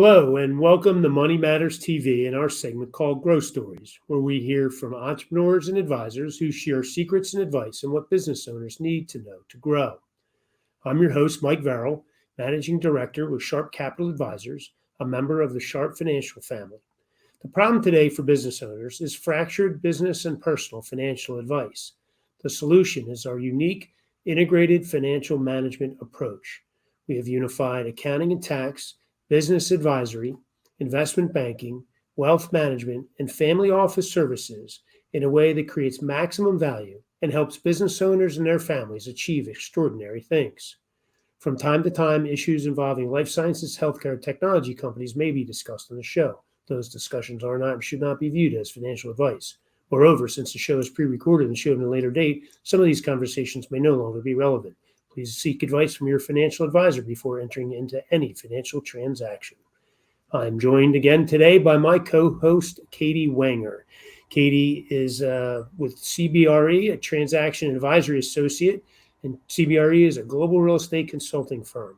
Hello, and welcome to Money Matters TV in our segment called Growth Stories, where we hear from entrepreneurs and advisors who share secrets and advice on what business owners need to know to grow. I'm your host, Mike Verrill, Managing Director with Sharp Capital Advisors, a member of the Sharp Financial family. The problem today for business owners is fractured business and personal financial advice. The solution is our unique, integrated financial management approach. We have unified accounting and tax, business advisory, investment banking, wealth management, and family office services in a way that creates maximum value and helps business owners and their families achieve extraordinary things. From time to time, issues involving life sciences, healthcare, and technology companies may be discussed on the show. Those discussions are not and should not be viewed as financial advice. Moreover, since the show is pre-recorded and showed at a later date, some of these conversations may no longer be relevant. Please seek advice from your financial advisor before entering into any financial transaction. I'm joined again today by my co-host, Katie Wenger. Katie is with CBRE, a transaction advisory associate, and CBRE is a global real estate consulting firm.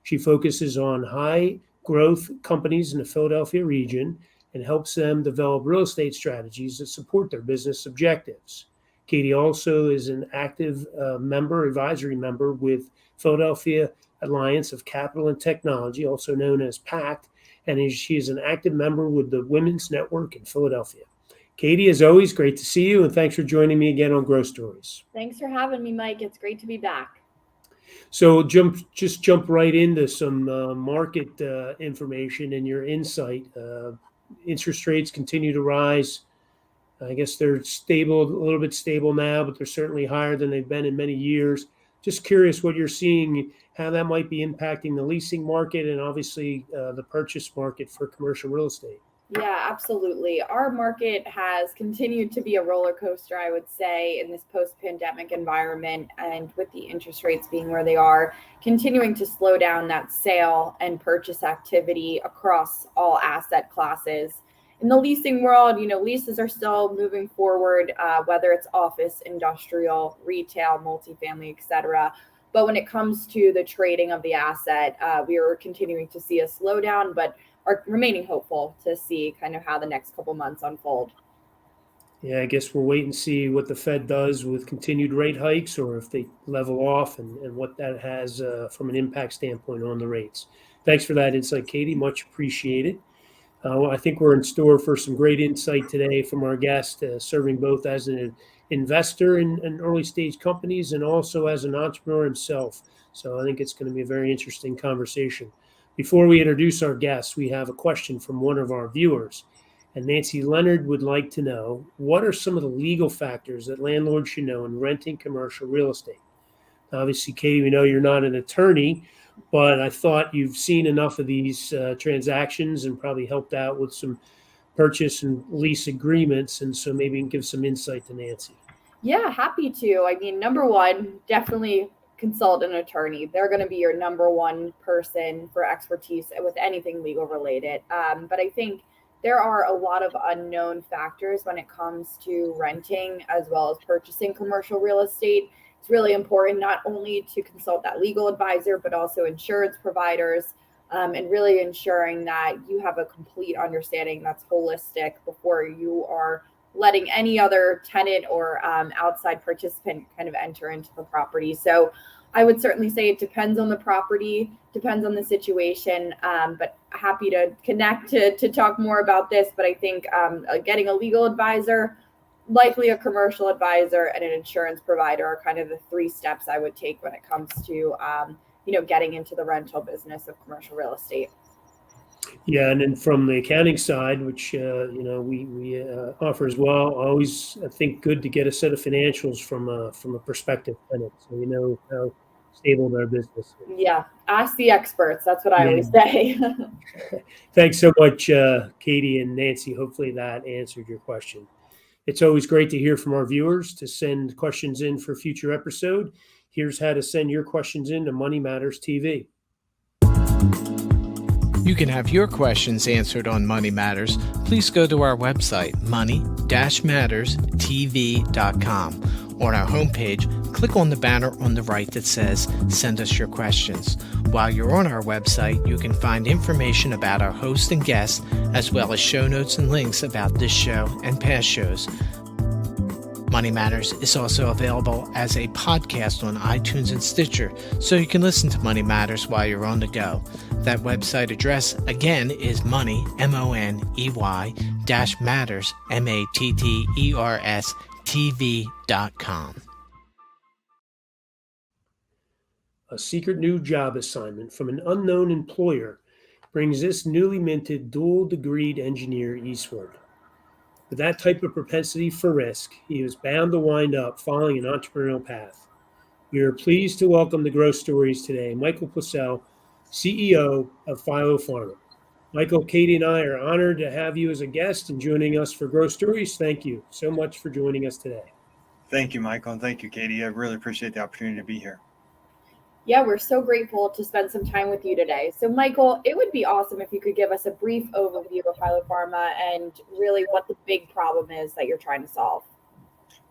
She focuses on high growth companies in the Philadelphia region and helps them develop real estate strategies that support their business objectives. Katie also is an active advisory member with Philadelphia Alliance of Capital and Technology, also known as PACT, and she is an active member with the Women's Network in Philadelphia. Katie, as always, great to see you, and thanks for joining me again on Growth Stories. Thanks for having me, Mike. It's great to be back. So jump right into some market information and your insight. Interest rates continue to rise. I guess they're stable, a little bit stable now, but they're certainly higher than they've been in many years. Just curious what you're seeing, how that might be impacting the leasing market and obviously the purchase market for commercial real estate. Yeah, absolutely. Our market has continued to be a roller coaster, I would say, in this post-pandemic environment, and with the interest rates being where they are, continuing to slow down that sale and purchase activity across all asset classes. In the leasing world, leases are still moving forward, whether it's office, industrial, retail, multifamily, et cetera. But when it comes to the trading of the asset, we are continuing to see a slowdown, but are remaining hopeful to see kind of how the next couple months unfold. Yeah, I guess we'll wait and see what the Fed does with continued rate hikes or if they level off and what that has from an impact standpoint on the rates. Thanks for that insight, Katie. Much appreciated. I think we're in store for some great insight today from our guest, serving both as an investor in early stage companies and also as an entrepreneur himself. So I think it's going to be a very interesting conversation. Before we introduce our guests, we have a question from one of our viewers. And Nancy Leonard would like to know, what are some of the legal factors that landlords should know in renting commercial real estate? Obviously, Katie, we know you're not an attorney, but I thought you've seen enough of these transactions and probably helped out with some purchase and lease agreements. And so maybe you can give some insight to Nancy. Yeah, happy to. I mean, number one, definitely consult an attorney. They're going to be your number one person for expertise with anything legal related. But I think there are a lot of unknown factors when it comes to renting as well as purchasing commercial real estate. It's really important not only to consult that legal advisor, but also insurance providers, and really ensuring that you have a complete understanding that's holistic before you are letting any other tenant or outside participant kind of enter into the property. So I would certainly say it depends on the property, depends on the situation, but happy to connect to talk more about this. But I think getting a legal advisor, likely a commercial advisor, and an insurance provider are kind of the three steps I would take when it comes to getting into the rental business of commercial real estate. Yeah, and then from the accounting side, which we offer as well, always I think good to get a set of financials from a prospective tenant, so you know how stable their business is. Yeah, ask the experts. That's what I always say. Thanks so much, Katie and Nancy. Hopefully that answered your question. It's always great to hear from our viewers. To send questions in for future episode, here's how to send your questions in to Money Matters TV. You can have your questions answered on Money Matters. Please go to our website, money-matterstv.com, or on our homepage, click on the banner on the right that says Send Us Your Questions. While you're on our website, you can find information about our host and guests, as well as show notes and links about this show and past shows. Money Matters is also available as a podcast on iTunes and Stitcher, so you can listen to Money Matters while you're on the go. That website address, again, is money, MONEY, -matters, MATTERS, TV.com. A secret new job assignment from an unknown employer brings this newly minted dual-degreed engineer eastward. With that type of propensity for risk, he was bound to wind up following an entrepreneurial path. We are pleased to welcome to Growth Stories today, Michael Poisel, CEO of PhylloPharma. Michael, Katie, and I are honored to have you as a guest and joining us for Growth Stories. Thank you so much for joining us today. Thank you, Michael, and thank you, Katie. I really appreciate the opportunity to be here. Yeah, we're so grateful to spend some time with you today. So, Michael, it would be awesome if you could give us a brief overview of PhylloPharma and really what the big problem is that you're trying to solve.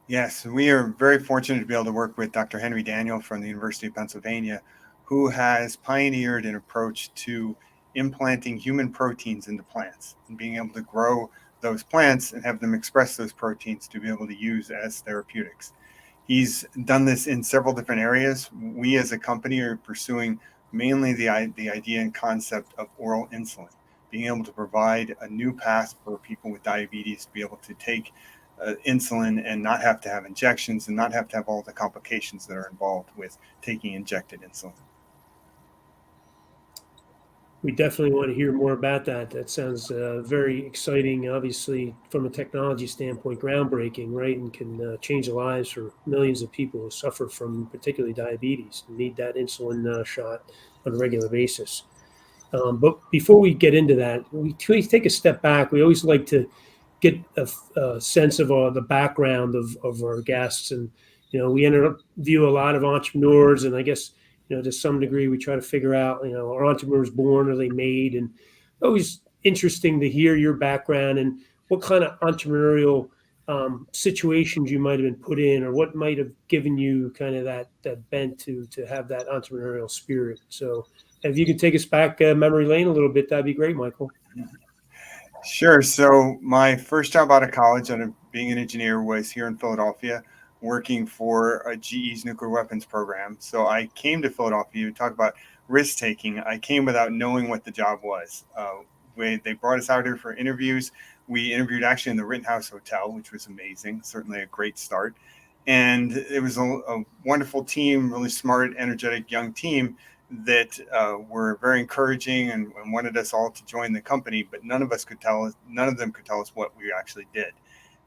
Yes, we are very fortunate to be able to work with Dr. Henry Daniel from the University of Pennsylvania, who has pioneered an approach to implanting human proteins into plants and being able to grow those plants and have them express those proteins to be able to use as therapeutics. He's done this in several different areas. We as a company are pursuing mainly the idea and concept of oral insulin, being able to provide a new path for people with diabetes to be able to take insulin and not have to have injections and not have to have all the complications that are involved with taking injected insulin. We definitely want to hear more about that. That sounds very exciting, obviously, from a technology standpoint, groundbreaking, right? And can change the lives for millions of people who suffer from particularly diabetes and need that insulin shot on a regular basis. But before we get into that, we take a step back. We always like to get a sense of the background of our guests. And, we interview a lot of entrepreneurs, and I guess, to some degree, we try to figure out, are entrepreneurs born, are they made? And always interesting to hear your background and what kind of entrepreneurial situations you might have been put in, or what might have given you kind of that bent to have that entrepreneurial spirit. So if you could take us back memory lane a little bit, that'd be great, Michael. Sure. So my first job out of college, being an engineer, was here in Philadelphia, working for GE's nuclear weapons program. So I came to Philadelphia to talk about risk taking. I came without knowing what the job was. They brought us out here for interviews. We interviewed actually in the Rittenhouse Hotel, which was amazing. Certainly a great start. And it was a wonderful team, really smart, energetic young team that were very encouraging and wanted us all to join the company, but none of them could tell us what we actually did.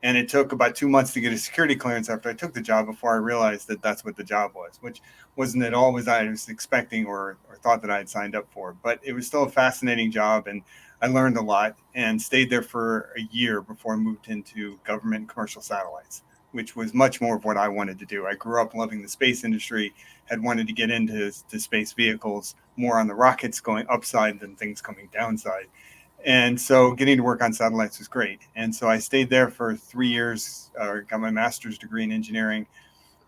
And it took about 2 months to get a security clearance after I took the job before I realized that that's what the job was, which wasn't at all what I was expecting or thought that I had signed up for. But it was still a fascinating job, and I learned a lot and stayed there for a year before I moved into government and commercial satellites, which was much more of what I wanted to do. I grew up loving the space industry, had wanted to get into space vehicles, more on the rockets going upside than things coming downside. And so getting to work on satellites was great. And so I stayed there for 3 years, got my master's degree in engineering.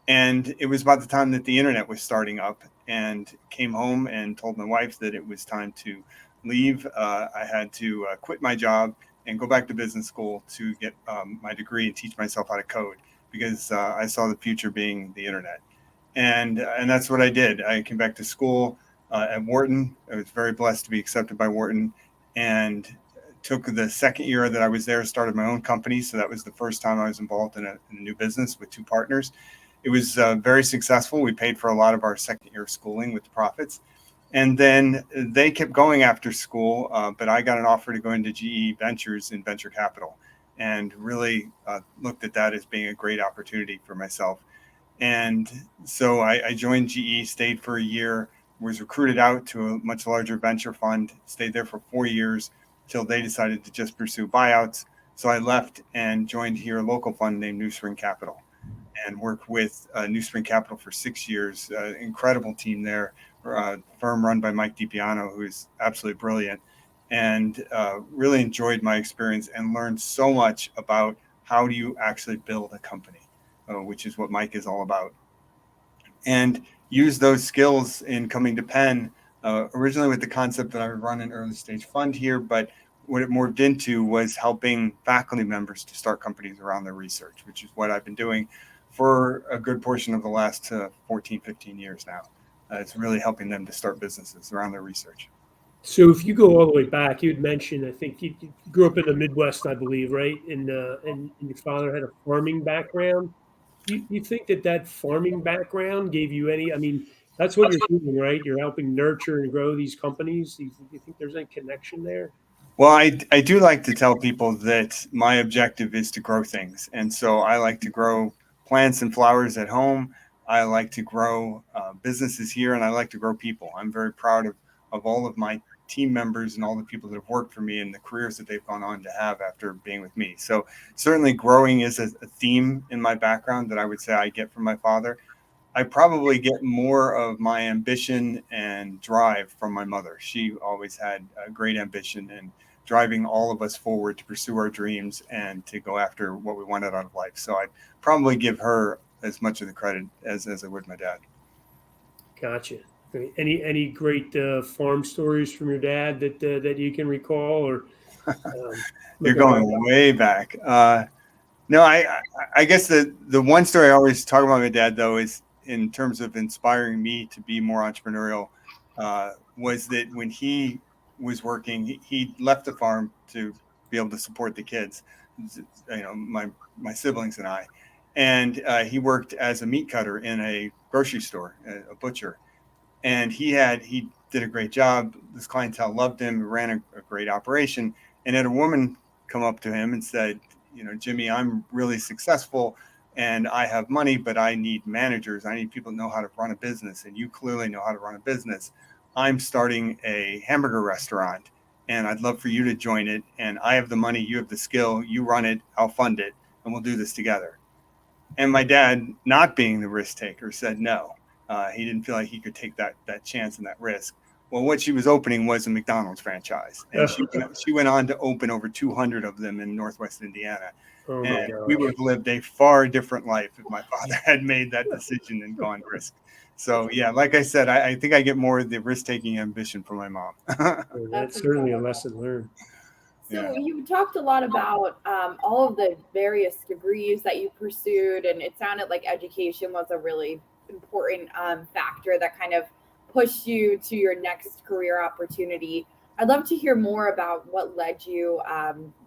And it was about the time that the internet was starting up, and came home and told my wife that it was time to leave. I had to quit my job and go back to business school to get my degree and teach myself how to code, because I saw the future being the internet. And that's what I did. I came back to school at Wharton. I was very blessed to be accepted by Wharton, and took the second year that I was there, started my own company. So that was the first time I was involved in a new business with two partners. It was very successful. We paid for a lot of our second year of schooling with the profits. And then they kept going after school, but I got an offer to go into GE Ventures in venture capital, and really looked at that as being a great opportunity for myself. And so I joined GE, stayed for a year, was recruited out to a much larger venture fund, stayed there for 4 years till they decided to just pursue buyouts. So I left and joined here a local fund named New Spring Capital, and worked with New Spring Capital for 6 years. Incredible team there, firm run by Mike DiPiano, who is absolutely brilliant, and really enjoyed my experience and learned so much about how do you actually build a company, which is what Mike is all about. and use those skills in coming to Penn, originally with the concept that I would run an early stage fund here, but what it morphed into was helping faculty members to start companies around their research, which is what I've been doing for a good portion of the last 14, 15 years now. It's really helping them to start businesses around their research. So if you go all the way back, you had mentioned, I think you grew up in the Midwest, I believe, right? And your father had a farming background. You think that farming background gave you any, I mean, that's what you're doing, right? You're helping nurture and grow these companies. Do you think there's any connection there? Well, I do like to tell people that my objective is to grow things. And so I like to grow plants and flowers at home. I like to grow businesses here, and I like to grow people. I'm very proud of all of my team members and all the people that have worked for me and the careers that they've gone on to have after being with me. So certainly growing is a theme in my background that I would say I get from my father. I probably get more of my ambition and drive from my mother. She always had a great ambition and driving all of us forward to pursue our dreams and to go after what we wanted out of life. So I'd probably give her as much of the credit as I would my dad. Gotcha. Great. Any great farm stories from your dad that you can recall, or You're going way back. No, I guess the one story I always talk about my dad, though, is in terms of inspiring me to be more entrepreneurial, was that when he was working, he left the farm to be able to support the kids, my siblings and I. And he worked as a meat cutter in a grocery store, a butcher. And he did a great job. This clientele loved him, ran a great operation. And had a woman come up to him and said, Jimmy, I'm really successful and I have money, but I need managers. I need people to know how to run a business. And you clearly know how to run a business. I'm starting a hamburger restaurant and I'd love for you to join it. And I have the money, you have the skill, you run it, I'll fund it, and we'll do this together. And my dad, not being the risk taker, said no. He didn't feel like he could take that chance and that risk. Well, what she was opening was a McDonald's franchise. And she went on to open over 200 of them in Northwest Indiana. Oh and we would have lived a far different life if my father had made that decision and gone risk. So, yeah, like I said, I think I get more of the risk-taking ambition from my mom. That's certainly a lesson learned. So you talked a lot about all of the various degrees that you pursued, and it sounded like education was a really important factor that kind of pushed you to your next career opportunity. I'd love to hear more about what led you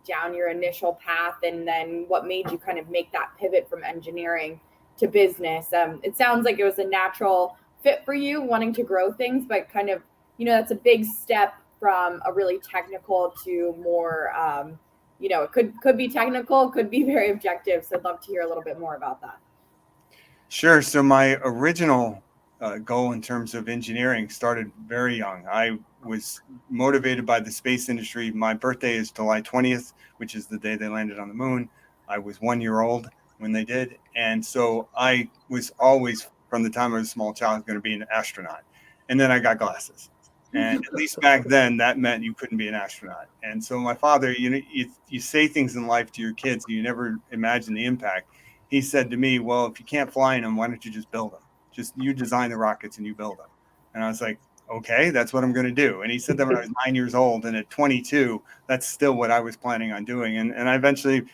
down your initial path, and then what made you kind of make that pivot from engineering to business. It sounds like it was a natural fit for you wanting to grow things, but kind of, that's a big step from a really technical to more, it could be technical, could be very objective. So I'd love to hear a little bit more about that. Sure. So my original goal in terms of engineering started very young. I was motivated by the space industry. My birthday is July 20th, which is the day they landed on the moon. I was 1 year old when they did. And so I was always, from the time I was a small child, going to be an astronaut. And then I got glasses. And at least back then, that meant you couldn't be an astronaut. And so my father, you say things in life to your kids, you never imagine the impact. He said to me, well, if you can't fly in them, why don't you just build them? Just you design the rockets and you build them. And I was like, okay, that's what I'm going to do. And he said that when I was 9 years old, and at 22, that's still what I was planning on doing. And I eventually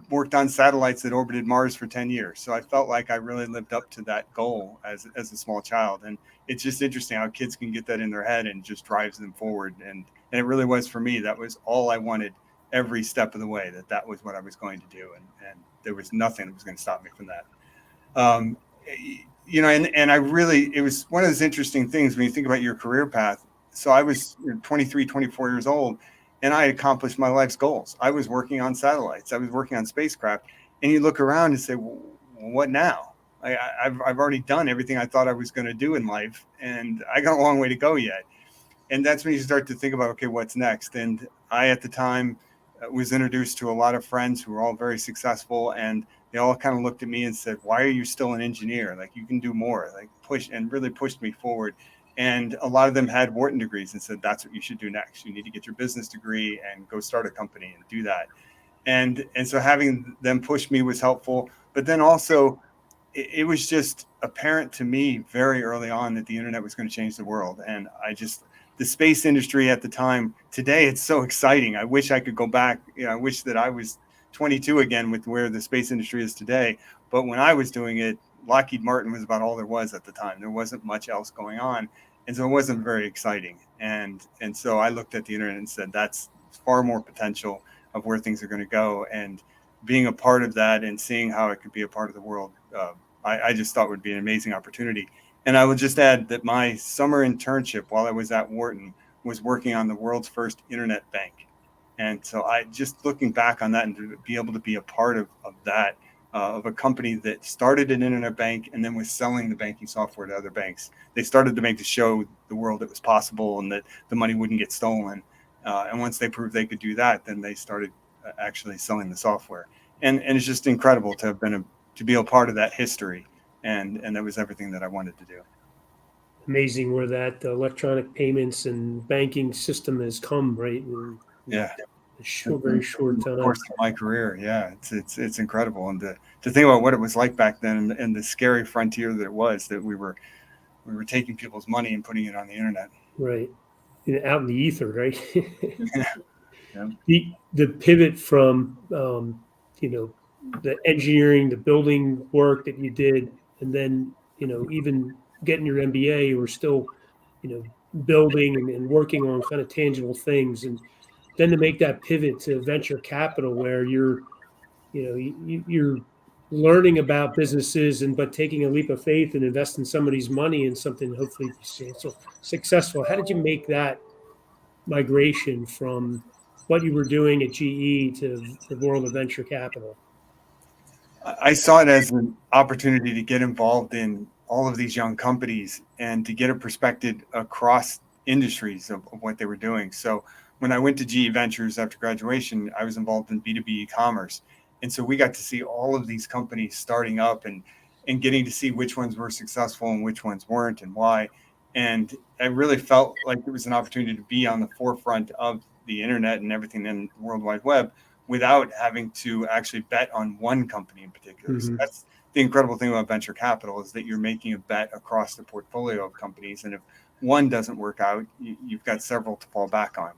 worked on satellites that orbited Mars for 10 years. So I felt like I really lived up to that goal as a small child. And it's just interesting how kids can get that in their head and just drives them forward. And it really was for me. That was all I wanted every step of the way, that was what I was going to do. And there was nothing that was going to stop me from that. And I really, it was one of those interesting things when you think about your career path. So I was 23, 24 years old, and I had accomplished my life's goals. I was working on satellites. I was working on spacecraft. And you look around and say, well, what now? I've already done everything I thought I was going to do in life, and I got a long way to go yet. And that's when you start to think about, okay, what's next? And I, at the time, was introduced to a lot of friends who were all very successful, and they all kind of looked at me and said, why are you still an engineer? Like, you can do more, like really pushed me forward. And a lot of them had Wharton degrees and said, that's what you should do next. You need to get your business degree and go start a company and do that. And so having them push me was helpful. But then also it was just apparent to me very early on that the internet was going to change the world. And the space industry at the time, today, it's so exciting. I wish I could go back. I wish that I was 22 again with where the space industry is today. But when I was doing it, Lockheed Martin was about all there was at the time. There wasn't much else going on. And so it wasn't very exciting. And so I looked at the internet and said, that's far more potential of where things are going to go. And being a part of that and seeing how it could be a part of the world, I just thought would be an amazing opportunity. And I would just add that my summer internship while I was at Wharton was working on the world's first internet bank. And so I just looking back on that and to be able to be a part of that, of a company that started an internet bank and then was selling the banking software to other banks. They started the bank to show the world it was possible and that the money wouldn't get stolen. And once they proved they could do that, then they started actually selling the software. And it's just incredible to have to be a part of that history. And that was everything that I wanted to do. Amazing where that electronic payments and banking system has come, right? Yeah. Very short time. Of course, in my career, yeah, it's incredible, and to think about what it was like back then, and the scary frontier that it was, that we were taking people's money and putting it on the internet, right, out in the ether, right? Yeah. The pivot from the engineering, the building work that you did, and then even getting your MBA, you were still building and working on kind of tangible things, and then to make that pivot to venture capital where you're learning about businesses but taking a leap of faith and investing somebody's money in something hopefully successful. How did you make that migration from what you were doing at GE to the world of venture capital? I saw it as an opportunity to get involved in all of these young companies and to get a perspective across industries of what they were doing. So when I went to GE Ventures after graduation, I was involved in B2B e-commerce. And so we got to see all of these companies starting up and getting to see which ones were successful and which ones weren't and why. And I really felt like it was an opportunity to be on the forefront of the internet and everything in the World Wide Web without having to actually bet on one company in particular. Mm-hmm. So that's the incredible thing about venture capital, is that you're making a bet across the portfolio of companies. And if one doesn't work out, you've got several to fall back on.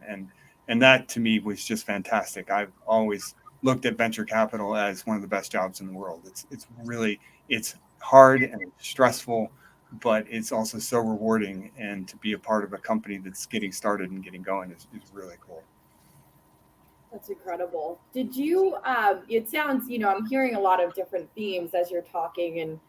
And that to me was just fantastic. I've always looked at venture capital as one of the best jobs in the world. It's hard and it's stressful, but it's also so rewarding. And to be a part of a company that's getting started and getting going is really cool. That's incredible. Did you, it sounds, I'm hearing a lot of different themes as you're talking and,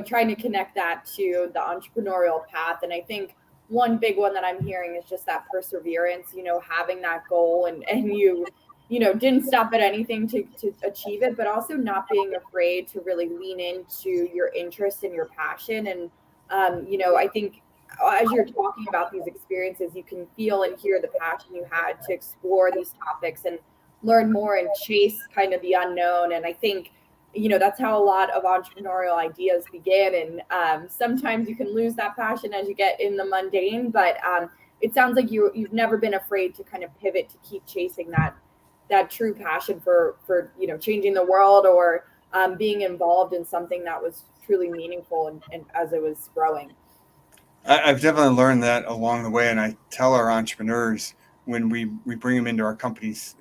trying to connect that to the entrepreneurial path. And I think one big one that I'm hearing is just that perseverance, having that goal and you didn't stop at anything to achieve it, but also not being afraid to really lean into your interest and your passion. And, I think as you're talking about these experiences, you can feel and hear the passion you had to explore these topics and learn more and chase kind of the unknown. And I think, that's how a lot of entrepreneurial ideas begin. And sometimes you can lose that passion as you get in the mundane, but it sounds like you've never been afraid to kind of pivot to keep chasing that true passion for changing the world or being involved in something that was truly meaningful and as it was growing. I've definitely learned that along the way. And I tell our entrepreneurs when we bring them into our companies,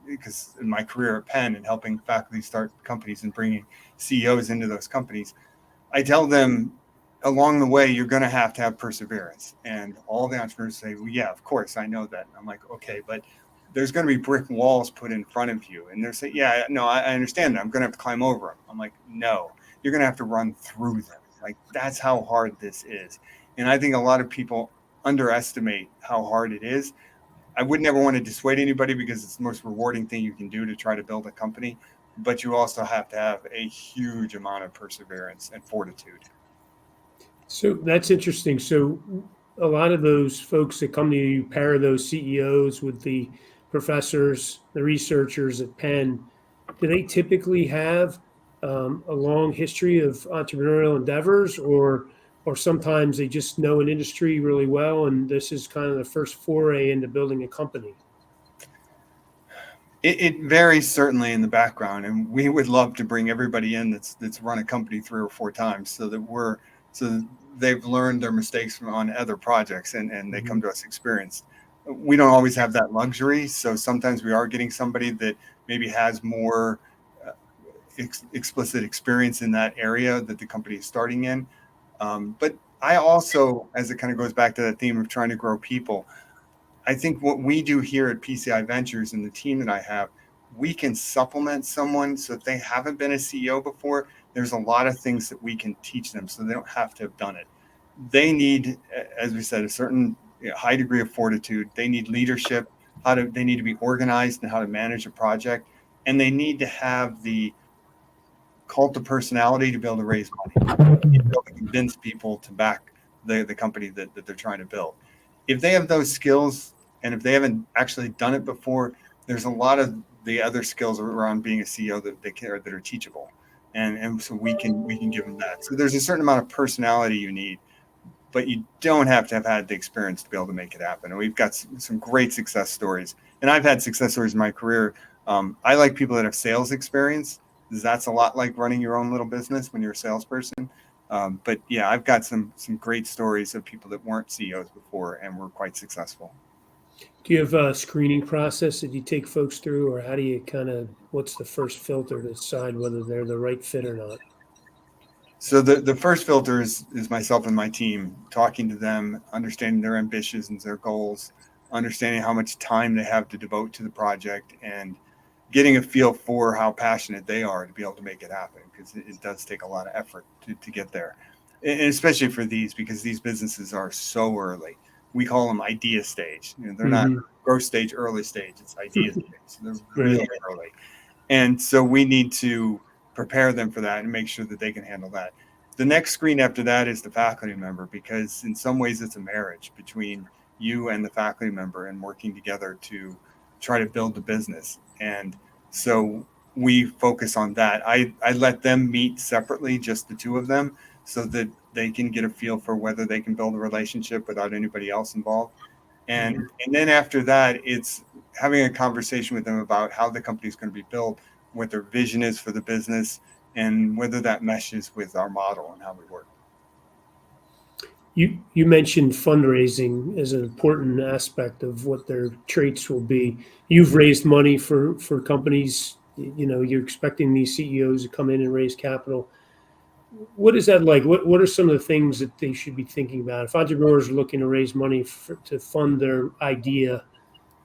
because in my career at Penn and helping faculty start companies and bringing CEOs into those companies, I tell them along the way, you're going to have perseverance. And all the entrepreneurs say, well, yeah, of course, I know that. And I'm like, okay, but there's going to be brick walls put in front of you. And they're saying, yeah, no, I understand that. I'm going to have to climb over them. I'm like, no, you're going to have to run through them. Like, that's how hard this is. And I think a lot of people underestimate how hard it is. I would never want to dissuade anybody because it's the most rewarding thing you can do to try to build a company. But you also have to have a huge amount of perseverance and fortitude. So that's interesting. So a lot of those folks that come to you, pair those CEOs with the professors, the researchers at Penn, do they typically have a long history of entrepreneurial endeavors, or sometimes they just know an industry really well and this is kind of the first foray into building a company? It varies certainly in the background, and we would love to bring everybody in that's run a company 3 or 4 times, so they've learned their mistakes from on other projects, and they come to us experienced. We don't always have that luxury, so sometimes we are getting somebody that maybe has more explicit experience in that area that the company is starting in. But I also, as it kind of goes back to that theme of trying to grow people, I think what we do here at PCI Ventures and the team that I have, we can supplement someone. So if they haven't been a CEO before, there's a lot of things that we can teach them so they don't have to have done it. They need, as we said, a certain high degree of fortitude. They need leadership, they need to be organized and how to manage a project. And they need to have the cult of personality to be able to raise money, to be able to convince people to back the company that they're trying to build. If they have those skills, and if they haven't actually done it before, there's a lot of the other skills around being a CEO that are teachable, and so we can give them that. So there's a certain amount of personality you need, but you don't have to have had the experience to be able to make it happen. And we've got some great success stories, and I've had success stories in my career. I like people that have sales experience. That's a lot like running your own little business when you're a salesperson. But yeah, I've got some great stories of people that weren't CEOs before and were quite successful. Do you have a screening process that you take folks through, or how do you what's the first filter to decide whether they're the right fit or not? So the first filter is myself and my team, talking to them, understanding their ambitions and their goals, understanding how much time they have to devote to the project, and getting a feel for how passionate they are to be able to make it happen, because it does take a lot of effort to get there. And especially for these, because these businesses are so early. We call them idea stage. They're not growth stage, early stage. It's idea stage. So they're really early. And so we need to prepare them for that and make sure that they can handle that. The next screen after that is the faculty member, because in some ways it's a marriage between you and the faculty member and working together to try to build the business. And so we focus on that. I let them meet separately, just the two of them, so that they can get a feel for whether they can build a relationship without anybody else involved. And then after that, it's having a conversation with them about how the company is going to be built, what their vision is for the business, and whether that meshes with our model and how we work. You mentioned fundraising as an important aspect of what their traits will be. You've raised money for companies. You're expecting these CEOs to come in and raise capital. What is that like? What are some of the things that they should be thinking about? If entrepreneurs are looking to raise money to fund their idea,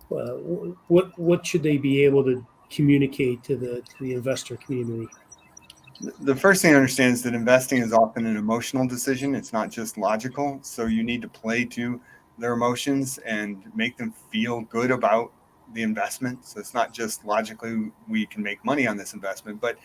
what should they be able to communicate to the investor community? The first thing to understand is that investing is often an emotional decision. It's not just logical. So you need to play to their emotions and make them feel good about the investment. So it's not just logically we can make money on this investment, but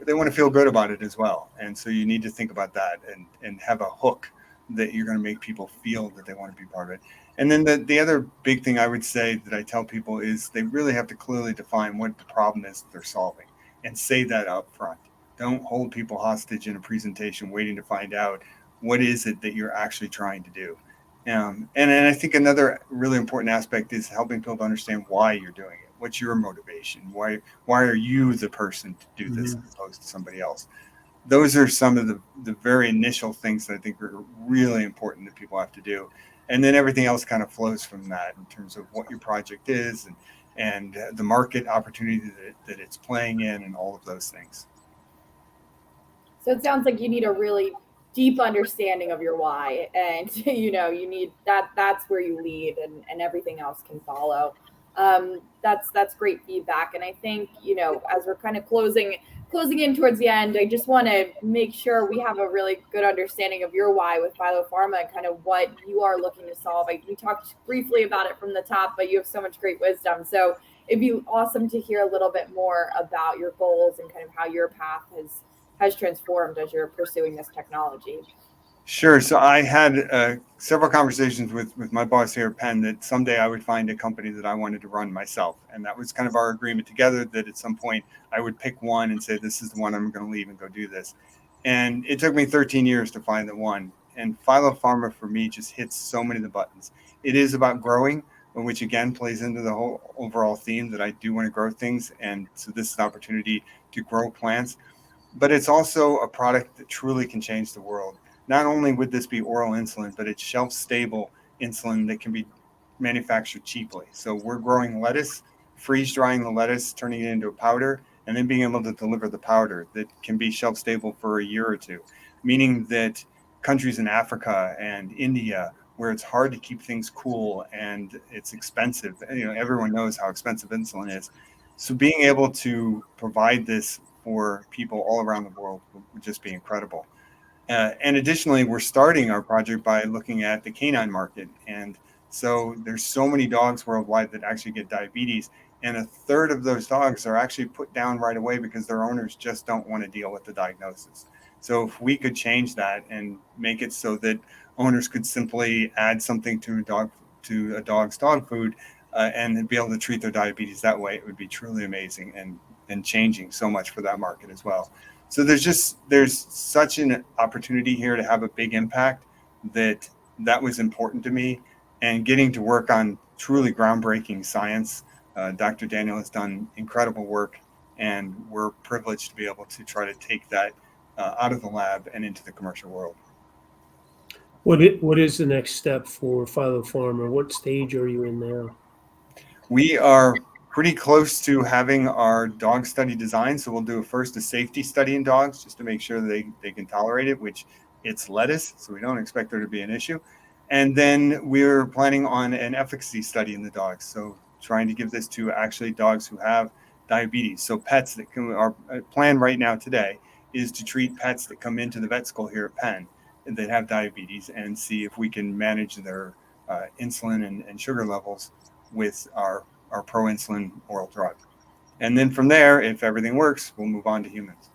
they want to feel good about it as well. And so you need to think about that and have a hook that you're going to make people feel that they want to be part of it. And then the other big thing I would say that I tell people is they really have to clearly define what the problem is that they're solving and say that up front. Don't hold people hostage in a presentation waiting to find out what is it that you're actually trying to do. And I think another really important aspect is helping people to understand why you're doing it. What's your motivation? Why are you the person to do this as opposed to somebody else? Those are some of the very initial things that I think are really important that people have to do. And then everything else kind of flows from that in terms of what your project is and the market opportunity that it's playing in and all of those things. So it sounds like you need a really deep understanding of your why, and you need that's where you lead, and everything else can follow. That's great feedback. And I think, as we're kind of closing in towards the end, I just want to make sure we have a really good understanding of your why with PhylloPharma and kind of what you are looking to solve. We talked briefly about it from the top, but you have so much great wisdom. So it'd be awesome to hear a little bit more about your goals and kind of how your path has transformed as you're pursuing this technology. Sure. So I had several conversations with my boss here at Penn that someday I would find a company that I wanted to run myself. And that was kind of our agreement together, that at some point I would pick one and say, this is the one I'm going to leave and go do this. And it took me 13 years to find the one. And PhylloPharma for me just hits so many of the buttons. It is about growing, which again plays into the whole overall theme that I do want to grow things. And so this is an opportunity to grow plants, but it's also a product that truly can change the world. Not only would this be oral insulin, but it's shelf-stable insulin that can be manufactured cheaply. So we're growing lettuce, freeze drying the lettuce, turning it into a powder, and then being able to deliver the powder that can be shelf stable for a year or two, meaning that countries in Africa and India, where it's hard to keep things cool and it's expensive, everyone knows how expensive insulin is. So being able to provide this for people all around the world would just be incredible. And additionally, we're starting our project by looking at the canine market. And so there's so many dogs worldwide that actually get diabetes. And a third of those dogs are actually put down right away because their owners just don't want to deal with the diagnosis. So if we could change that and make it so that owners could simply add something to a dog's dog food and be able to treat their diabetes that way, it would be truly amazing and changing so much for that market as well. So there's such an opportunity here to have a big impact that was important to me, and getting to work on truly groundbreaking science. Dr. Daniel has done incredible work, and we're privileged to be able to try to take that out of the lab and into the commercial world. What is the next step for PhylloPharma? What stage are you in now? We are pretty close to having our dog study design. So we'll do first a safety study in dogs just to make sure that they can tolerate it, which it's lettuce, so we don't expect there to be an issue. And then we're planning on an efficacy study in the dogs. So trying to give this to actually dogs who have diabetes. So pets that our plan right now today is to treat pets that come into the vet school here at Penn that have diabetes and see if we can manage their insulin and sugar levels with our pro-insulin oral drug. And then from there, if everything works, we'll move on to humans.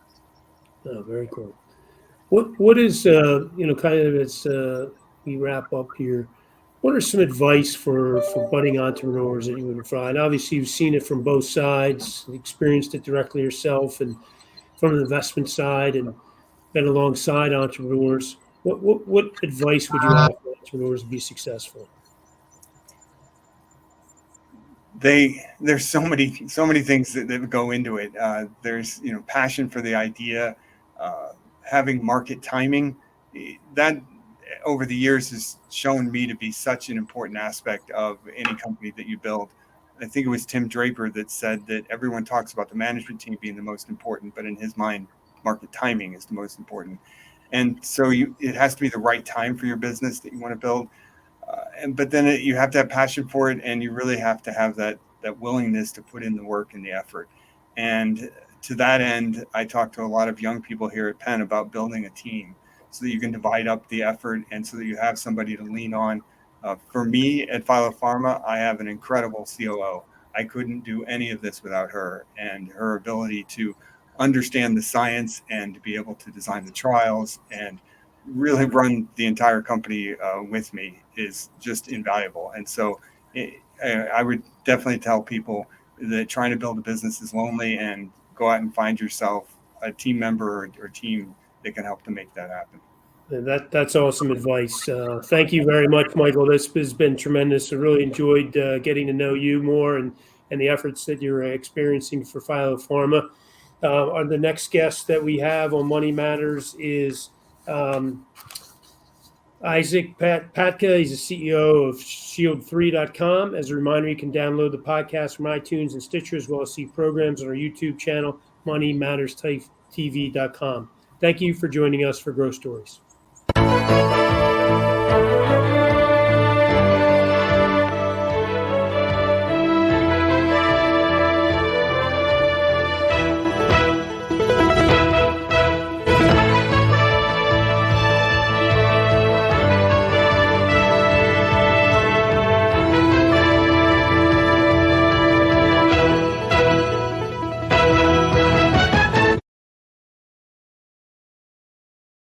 Oh, very cool. What is, kind of as we wrap up here, what are some advice for budding entrepreneurs that you would provide? Obviously, you've seen it from both sides, experienced it directly yourself and from the investment side and been alongside entrepreneurs. What advice would you have for entrepreneurs to be successful? There's so many things that go into it. There's passion for the idea, having market timing. That over the years has shown me to be such an important aspect of any company that you build. I think it was Tim Draper that said that everyone talks about the management team being the most important, but in his mind, market timing is the most important. And so it has to be the right time for your business that you want to build. But then you have to have passion for it, and you really have to have that willingness to put in the work and the effort. And to that end, I talk to a lot of young people here at Penn about building a team so that you can divide up the effort and so that you have somebody to lean on. For me at PhylloPharma, I have an incredible COO. I couldn't do any of this without her, and her ability to understand the science and to be able to design the trials and really run the entire company with me is just invaluable. And so I would definitely tell people that trying to build a business is lonely, and go out and find yourself a team member or team that can help to make that happen. That's awesome advice. Thank you very much, Michael. This has been tremendous. I really enjoyed getting to know you more and the efforts that you're experiencing for PhylloPharma. The next guest that we have on Money Matters is Isaac Patka. He's the CEO of Shield3.com. As a reminder, you can download the podcast from iTunes and Stitcher, as well as see programs on our YouTube channel, MoneyMattersTV.com. Thank you for joining us for Growth Stories.